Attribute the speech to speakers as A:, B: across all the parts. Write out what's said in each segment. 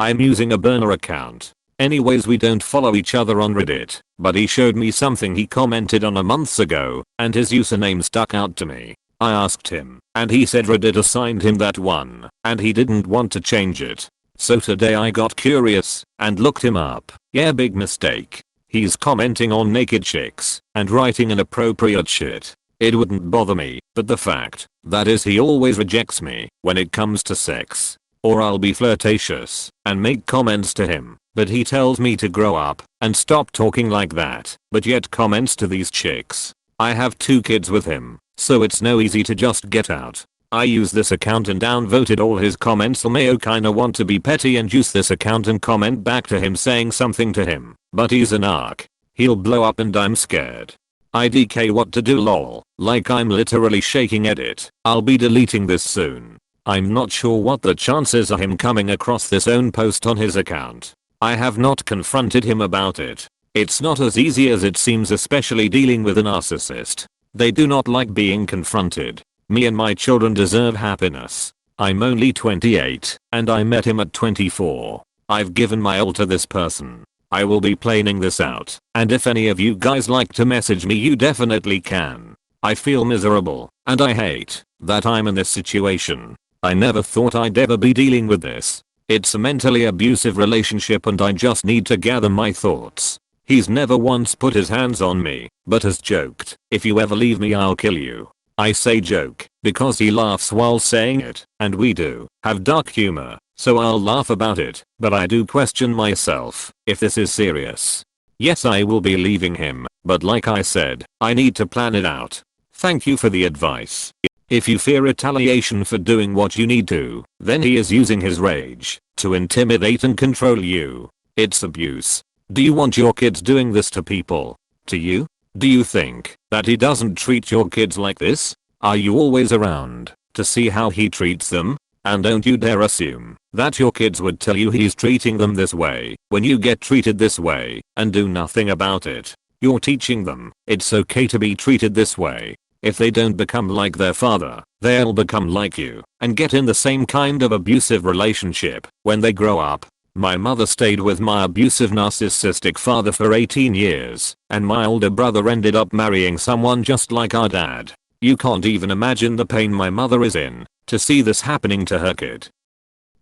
A: I'm using a burner account. Anyways, we don't follow each other on Reddit, but he showed me something he commented on a month ago, and his username stuck out to me. I asked him, and he said Reddit assigned him that one, and he didn't want to change it. So today I got curious, and looked him up. Yeah, big mistake. He's commenting on naked chicks, and writing inappropriate shit. It wouldn't bother me, but the fact that is he always rejects me when it comes to sex. Or I'll be flirtatious and make comments to him, but he tells me to grow up and stop talking like that, but yet comments to these chicks. I have 2 kids with him, so it's no easy to just get out. I use this account and downvoted all his comments. Mayo kinda want to be petty and use this account and comment back to him saying something to him, but he's an arc. He'll blow up and I'm scared. IDK what to do lol, like I'm literally shaking edit. I'll be deleting this soon. I'm not sure what the chances are him coming across this own post on his account. I have not confronted him about it. It's not as easy as it seems, especially dealing with a narcissist. They do not like being confronted. Me and my children deserve happiness. I'm only 28, and I met him at 24. I've given my all to this person. I will be planning this out, and if any of you guys like to message me, you definitely can. I feel miserable, and I hate that I'm in this situation. I never thought I'd ever be dealing with this. It's a mentally abusive relationship and I just need to gather my thoughts. He's never once put his hands on me, but has joked, "If you ever leave me, I'll kill you." I say joke because he laughs while saying it, and we do have dark humor, so I'll laugh about it, but I do question myself if this is serious. Yes, I will be leaving him, but like I said, I need to plan it out. Thank you for the advice. If you fear retaliation for doing what you need to, then he is using his rage to intimidate and control you. It's abuse. Do you want your kids doing this to people? To you? Do you think that he doesn't treat your kids like this? Are you always around to see how he treats them? And don't you dare assume that your kids would tell you he's treating them this way when you get treated this way and do nothing about it. You're teaching them it's okay to be treated this way. If they don't become like their father, they'll become like you and get in the same kind of abusive relationship when they grow up. My mother stayed with my abusive narcissistic father for 18 years, and my older brother ended up marrying someone just like our dad. You can't even imagine the pain my mother is in to see this happening to her kid.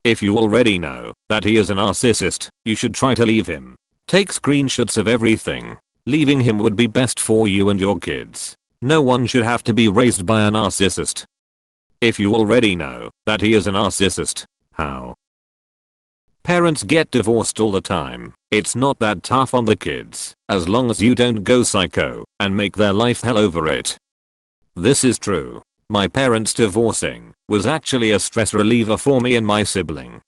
A: If you already know that he is a narcissist, you should try to leave him. Take screenshots of everything. Leaving him would be best for you and your kids. No one should have to be raised by a narcissist. If you already know that he is a narcissist, how? Parents get divorced all the time. It's not that tough on the kids, as long as you don't go psycho and make their life hell over it. This is true. My parents divorcing was actually a stress reliever for me and my sibling.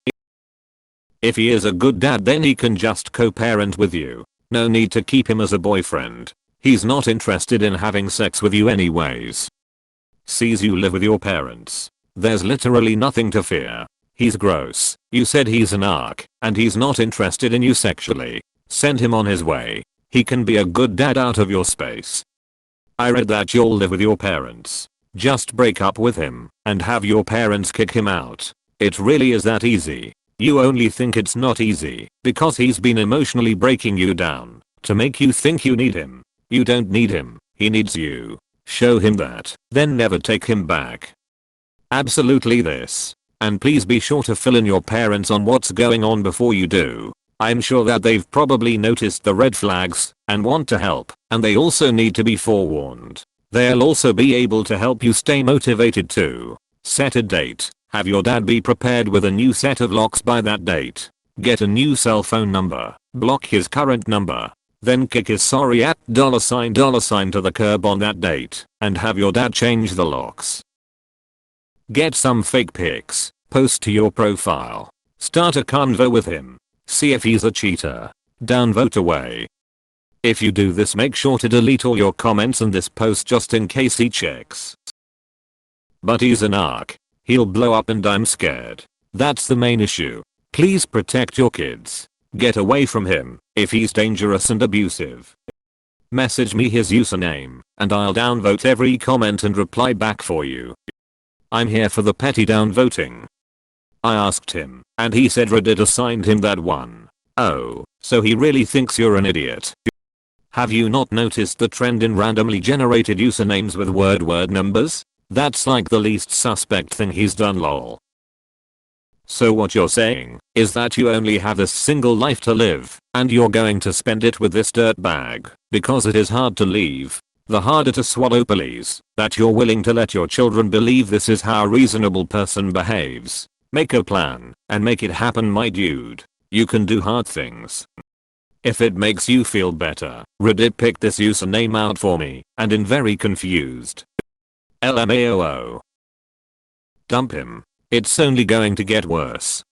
A: If he is a good dad, then he can just co-parent with you. No need to keep him as a boyfriend. He's not interested in having sex with you anyways. Sees you live with your parents. There's literally nothing to fear. He's gross. You said he's an arc, and he's not interested in you sexually. Send him on his way. He can be a good dad out of your space. I read that you'll live with your parents. Just break up with him and have your parents kick him out. It really is that easy. You only think it's not easy because he's been emotionally breaking you down to make you think you need him. You don't need him. He needs you. Show him that, then never take him back. Absolutely this. And please be sure to fill in your parents on what's going on before you do. I'm sure that they've probably noticed the red flags and want to help, and they also need to be forewarned. They'll also be able to help you stay motivated too. Set a date. Have your dad be prepared with a new set of locks by that date. Get a new cell phone number. Block his current number. Then kick his sorry at $$ to the curb on that date and have your dad change the locks. Get some fake pics. Post to your profile. Start a convo with him. See if he's a cheater. Downvote away. If you do this, make sure to delete all your comments in this post just in case he checks. But he's an arc. He'll blow up and I'm scared. That's the main issue. Please protect your kids. Get away from him if he's dangerous and abusive. Message me his username and I'll downvote every comment and reply back for you. I'm here for the petty downvoting. I asked him, and he said Reddit assigned him that one. Oh, so he really thinks you're an idiot. Have you not noticed the trend in randomly generated usernames with word numbers? That's like the least suspect thing he's done, lol. So what you're saying is that you only have this single life to live, and you're going to spend it with this dirtbag, because it is hard to leave. The harder to swallow, please, that you're willing to let your children believe this is how a reasonable person behaves. Make a plan, and make it happen, my dude. You can do hard things. If it makes you feel better, Reddit picked this username out for me, and in very confused. LMAO. Dump him. It's only going to get worse.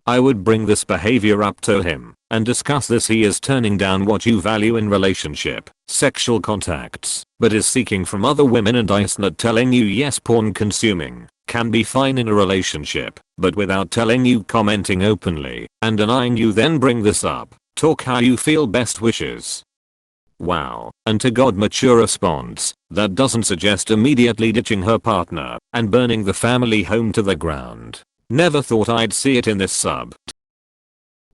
A: I would bring this behavior up to him, and discuss this. He is turning down what you value in relationship, sexual contacts, but is seeking from other women, and is not telling you yes. Porn consuming can be fine in a relationship, but without telling you, commenting openly, and denying you, then bring this up. Talk how you feel, best wishes. Wow, and to God, mature response that doesn't suggest immediately ditching her partner and burning the family home to the ground. Never thought I'd see it in this sub.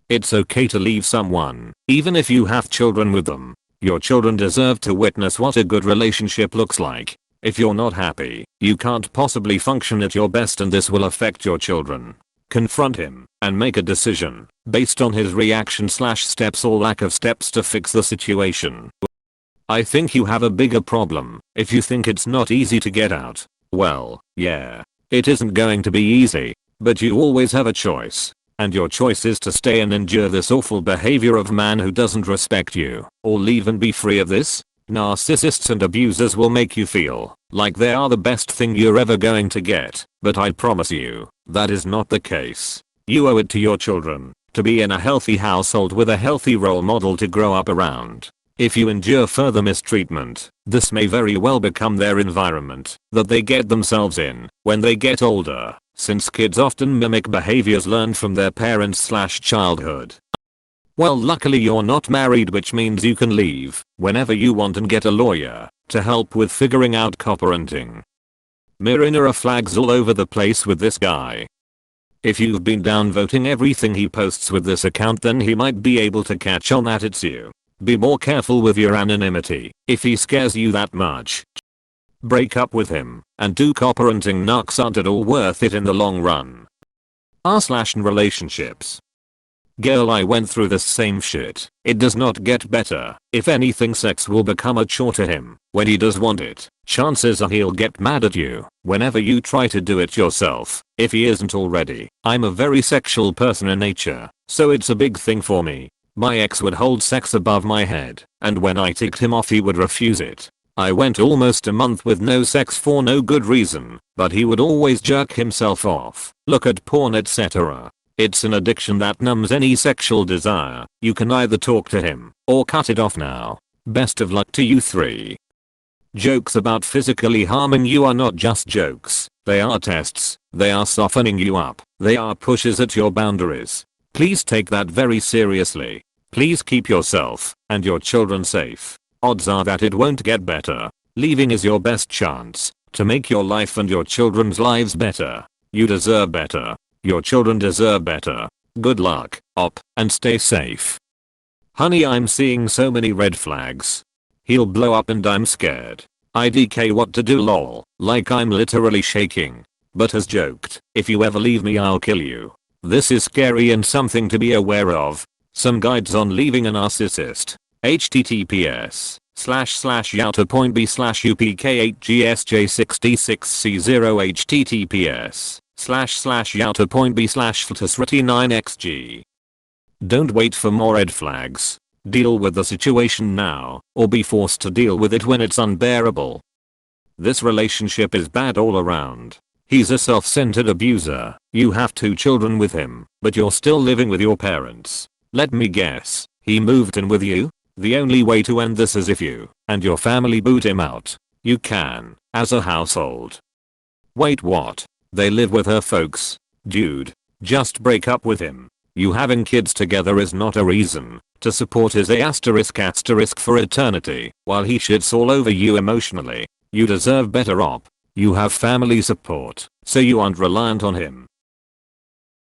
A: It's okay to leave someone, even if you have children with them. Your children deserve to witness what a good relationship looks like. If you're not happy, you can't possibly function at your best, and this will affect your children. Confront him and make a decision based on his reaction / steps or lack of steps to fix the situation. I think you have a bigger problem if you think it's not easy to get out. Well, yeah, it isn't going to be easy, but you always have a choice. And your choice is to stay and endure this awful behavior of man who doesn't respect you, or leave and be free of this. Narcissists and abusers will make you feel like they are the best thing you're ever going to get, but I promise you, that is not the case. You owe it to your children to be in a healthy household with a healthy role model to grow up around. If you endure further mistreatment, this may very well become their environment that they get themselves in when they get older, since kids often mimic behaviors learned from their parents / childhood. Well, luckily you're not married, which means you can leave whenever you want and get a lawyer to help with figuring out co-parenting. Mirror flags all over the place with this guy. If you've been downvoting everything he posts with this account, then he might be able to catch on that it's you. Be more careful with your anonymity if he scares you that much. Break up with him and do co-parenting. Narcs aren't at all worth it in the long run. r/relationships. Girl, I went through the same shit. It does not get better. If anything, sex will become a chore to him when he does want it. Chances are he'll get mad at you whenever you try to do it yourself, if he isn't already. I'm a very sexual person in nature, so it's a big thing for me. My ex would hold sex above my head, and when I ticked him off he would refuse it. I went almost a month with no sex for no good reason, but he would always jerk himself off, look at porn, etc. It's an addiction that numbs any sexual desire. You can either talk to him or cut it off now. Best of luck to you three. Jokes about physically harming you are not just jokes. They are tests. They are softening you up. They are pushes at your boundaries. Please take that very seriously. Please keep yourself and your children safe. Odds are that it won't get better. Leaving is your best chance to make your life and your children's lives better. You deserve better. Your children deserve better. Good luck, op, and stay safe. Honey, I'm seeing so many red flags. He'll blow up and I'm scared. IDK, what to do, lol, like I'm literally shaking. But has joked, if you ever leave me I'll kill you. This is scary and something to be aware of. Some guides on leaving a narcissist. https://yauta.b/upk8gsj66c0 https://yauta.b/flatusrity9xg. Don't wait for more red flags. Deal with the situation now, or be forced to deal with it when it's unbearable. This relationship is bad all around. He's a self-centered abuser. You have 2 children with him, but you're still living with your parents. Let me guess, he moved in with you? The only way to end this is if you and your family boot him out. You can, as a household. Wait, what? They live with her folks? Dude, just break up with him. You having kids together is not a reason to support his *** for eternity while he shits all over you emotionally. You deserve better, op. You have family support, so you aren't reliant on him.